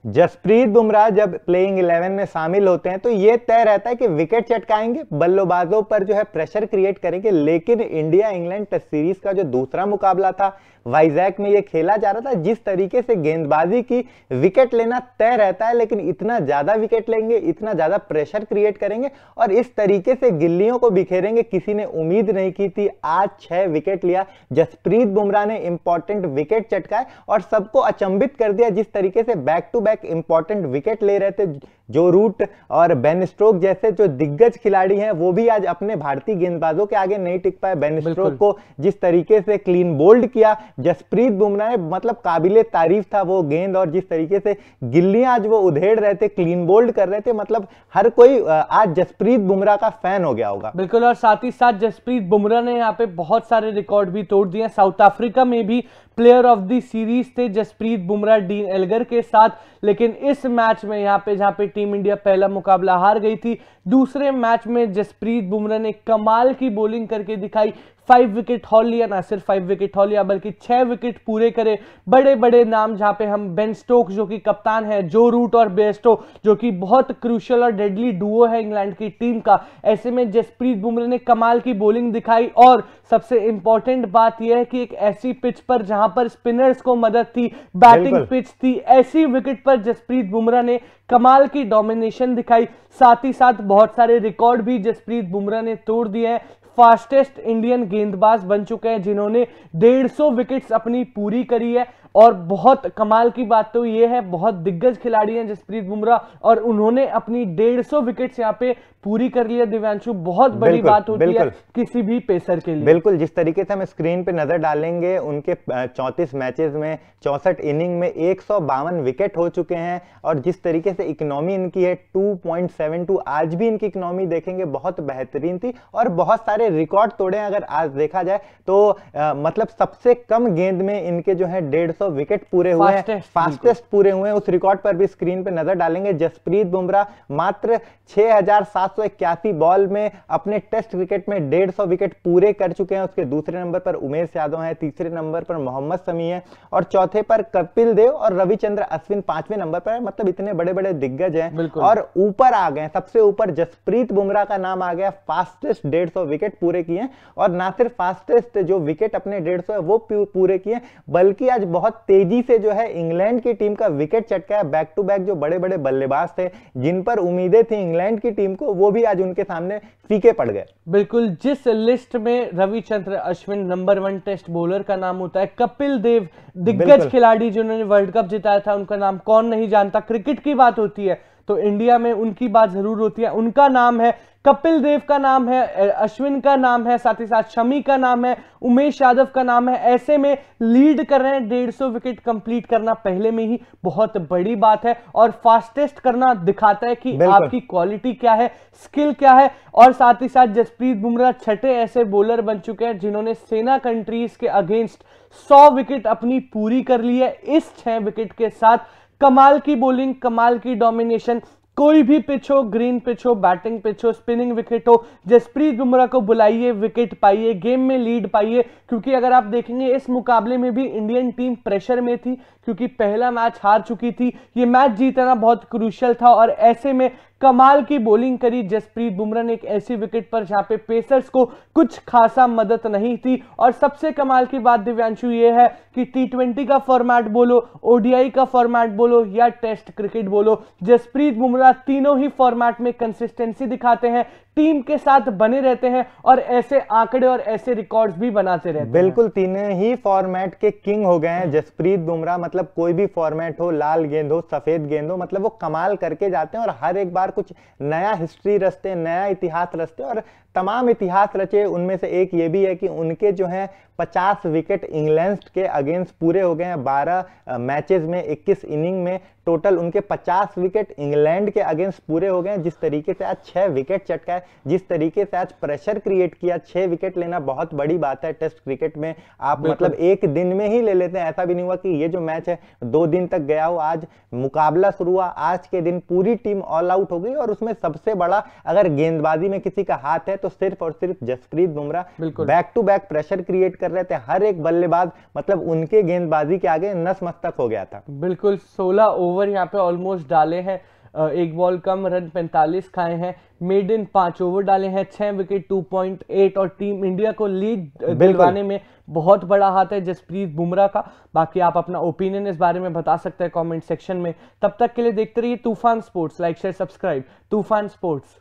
जसप्रीत बुमराह जब प्लेइंग 11 में शामिल होते हैं तो ये तय रहता है कि विकेट चटकाएंगे, बल्लेबाजों पर जो है प्रेशर क्रिएट करेंगे। लेकिन इंडिया इंग्लैंड टेस्ट सीरीज का जो दूसरा मुकाबला था, वाइजैक में ये खेला जा रहा था, जिस तरीके से गेंदबाजी की विकेट लेना तय रहता है, लेकिन इतना ज्यादा विकेट लेंगे, इतना ज्यादा प्रेशर क्रिएट करेंगे और इस तरीके से गिल्लियों को बिखेरेंगे, किसी ने उम्मीद नहीं की थी। आज 6 विकेट लिया जसप्रीत बुमराह ने, इंपॉर्टेंट विकेट चटकाए और सबको अचंभित कर दिया जिस तरीके से back to back important wicket ले रहे थे। जो रूट और बेन स्टोक जैसे जो दिग्गज खिलाड़ी हैं वो भी आज अपने भारतीय गेंदबाजों के आगे नहीं टिक पाए। बेन स्टोक को जिस तरीके से क्लीन बोल्ड किया जसप्रीत बुमराह ने, मतलब काबिले तारीफ था वो गेंद, और जिस तरीके से गिल्लियां आज वो उधेड़ रहे थे, क्लीन बोल्ड कर रहे थे, मतलब हर कोई आज जसप्रीत बुमराह का फैन हो गया होगा। बिल्कुल, और साथ ही साथ जसप्रीत बुमराह ने यहाँ पे बहुत सारे रिकॉर्ड भी तोड़ दिए। साउथ अफ्रीका में भी प्लेयर ऑफ द सीरीज थे जसप्रीत बुमराह डीन एल्गर के साथ, लेकिन इस मैच में यहाँ पे जहाँ पे टीम इंडिया पहला मुकाबला हार गई थी, दूसरे मैच में जसप्रीत बुमराह ने कमाल की बॉलिंग करके दिखाई। 5 विकेट हॉल लिया, ना सिर्फ 5 विकेट हॉल लिया बल्कि 6 विकेट पूरे करे। बड़े बड़े नाम जहां पे हम बेन स्टोक्स जो कि कप्तान है, जो रूट और बेस्टो जो कि बहुत क्रूशियल और डेडली डुओ है इंग्लैंड की टीम का, ऐसे में जसप्रीत बुमराह ने कमाल की बॉलिंग दिखाई। और सबसे इंपॉर्टेंट बात यह है कि एक ऐसी पिच पर जहां पर स्पिनर्स को मदद थी, बैटिंग पिच थी, ऐसी विकेट पर जसप्रीत बुमराह ने कमाल की डोमिनेशन दिखाई। साथ ही साथ बहुत सारे रिकॉर्ड भी जसप्रीत बुमराह ने तोड़ दिए हैं। फास्टेस्ट इंडियन गेंदबाज बन चुके हैं जिन्होंने 150 विकेट्स अपनी पूरी करी है। और बहुत कमाल की बात तो ये है, बहुत दिग्गज खिलाड़ी हैं जसप्रीत बुमराह और उन्होंने अपनी 150 विकेट्स यहाँ पे पूरी कर लिया। दिव्यांशु, बहुत बड़ी बात होती है किसी भी पेसर के लिए। बिल्कुल, जिस तरीके से हम स्क्रीन पे नजर डालेंगे, उनके 34 मैचेस में 64 इनिंग में 152 विकेट हो चुके हैं और जिस तरीके से इकोनॉमी इनकी है 2.72, आज भी इनकी इकोनॉमी देखेंगे बहुत बेहतरीन थी और बहुत सारे रिकॉर्ड तोड़े। अगर आज देखा जाए तो मतलब सबसे कम गेंद में इनके जो है 150 विकेट पूरे हुए हैं, फास्टेस्ट पूरे हुए हैं। उस रिकॉर्ड पर भी स्क्रीन पे नजर डालेंगे। जसप्रीत बुमराह मात्र 6781 बॉल में अपने टेस्ट क्रिकेट में 150 विकेट पूरे कर चुके हैं। उसके दूसरे नंबर पर उमेश यादव हैं, तीसरे नंबर पर मोहम्मद शमी है और चौथे पर कपिल देव और रविचंद्र अश्विन 5वें नंबर पर है। मतलब इतने बड़े बड़े दिग्गज हैं और ऊपर आ गए, सबसे ऊपर जसप्रीत बुमराह का नाम आ गया, फास्टेस्ट 150 विकेट पूरे किए। और ना सिर्फ फास्टेस्ट जो विकेट अपने 150 है वो पूरे किए, बल्कि आज बहुत तेजी से जो है इंग्लैंड की टीम का विकेट चटका है। बैक टू बैक जो बड़े बड़े बल्लेबाज थे जिन पर उम्मीदें थी इंग्लैंड की टीम को, वो भी आज उनके सामने फीके पड़ गए। बिल्कुल, जिस लिस्ट में Ravichandran Ashwin number 1 test bowler का नाम होता है, कपिल देव दिग्गज खिलाड़ी जिन्होंने वर्ल्ड कप जिताया था, उनका नाम कौन नहीं जानता। क्रिकेट की बात होती है तो इंडिया में उनकी बात जरूर होती है। उनका नाम है, कपिल देव का नाम है, अश्विन का नाम है, साथ ही साथ शमी का नाम है, उमेश यादव का नाम है। ऐसे में लीड कर रहे हैं। 150 विकेट कंप्लीट करना पहले में ही बहुत बड़ी बात है और फास्टेस्ट करना दिखाता है कि आपकी क्वालिटी क्या है, स्किल क्या है। और साथ ही साथ जसप्रीत बुमराह छठे ऐसे बॉलर बन चुके हैं जिन्होंने सेना कंट्रीज के अगेंस्ट 100 विकेट अपनी पूरी कर ली है। इस 6 विकेट के साथ कमाल की बॉलिंग, कमाल की डोमिनेशन, कोई भी पिच हो, ग्रीन पिच हो, बैटिंग पिच हो, स्पिनिंग विकेट हो, जसप्रीत बुमराह को बुलाइए, विकेट पाइए, गेम में लीड पाइए। क्योंकि अगर आप देखेंगे इस मुकाबले में भी इंडियन टीम प्रेशर में थी क्योंकि पहला मैच हार चुकी थी। ये मैच जीतना बहुत क्रूशियल था और ऐसे में कमाल की बॉलिंग करी जसप्रीत बुमराह ने एक ऐसी विकेट पर जहां पे पेसर्स को कुछ खासा मदद नहीं थी। और सबसे कमाल की बात दिव्यांशु ये है कि T20 का फॉर्मेट बोलो, ODI का फॉर्मेट बोलो या टेस्ट क्रिकेट बोलो, जसप्रीत बुमराह तीनों ही फॉर्मेट में कंसिस्टेंसी दिखाते हैं, टीम के साथ बने रहते हैं और ऐसे आंकड़े और ऐसे रिकॉर्ड्स भी बनाते रहते हैं। बिल्कुल, तीनों ही फॉर्मेट के किंग हो गए हैं जसप्रीत बुमराह। मतलब कोई भी फॉर्मेट हो, लाल गेंद हो, सफेद गेंद हो, मतलब वो कमाल करके जाते हैं और हर एक बार कुछ नया हिस्ट्री रचते हैं, नया इतिहास रचते हैं। और तमाम इतिहास रचे, उनमें से एक ये भी है कि उनके जो है 50 विकेट इंग्लैंड के अगेंस्ट पूरे हो गए हैं। 12 मैचेस में 21 इनिंग में टोटल उनके 50 विकेट इंग्लैंड के अगेंस्ट पूरे हो गए हैं। जिस तरीके से आज 6 विकेट चटका है, जिस तरीके से आज प्रेशर क्रिएट किया, 6 विकेट लेना बहुत बड़ी बात है टेस्ट क्रिकेट में। आप मतलब एक दिन में ही ले लेते हैं, ऐसा भी नहीं हुआ कि ये जो मैच है 2 दिन तक गया हो। आज मुकाबला शुरू हुआ, आज के दिन पूरी टीम ऑल आउट हो गई, और उसमें सबसे बड़ा अगर गेंदबाजी में किसी का हाथ है तो सिर्फ और सिर्फ Jasprit Bumrah. Back to back pressure create कर रहे थे, हर एक बल्लेबाज मतलब उनके गेंदबाजी के आगे नसमस्तक हो गया था। बिल्कुल, 16 ओवर यहाँ पे ऑलमोस्ट डाले हैं, एक बॉल कम, रन 45 खाए हैं, मेडन 5 ओवर डाले हैं, 6 विकेट 2.8, और टीम इंडिया को लीड दिलवाने में बहुत बड़ा हाथ है जसप्रीत बुमराह का। बाकी आप अपना ओपिनियन इस बारे में बता सकते हैं कमेंट सेक्शन में। तब तक के लिए देखते रहिए तूफान स्पोर्ट्स, लाइक शेयर सब्सक्राइब तूफान स्पोर्ट्स।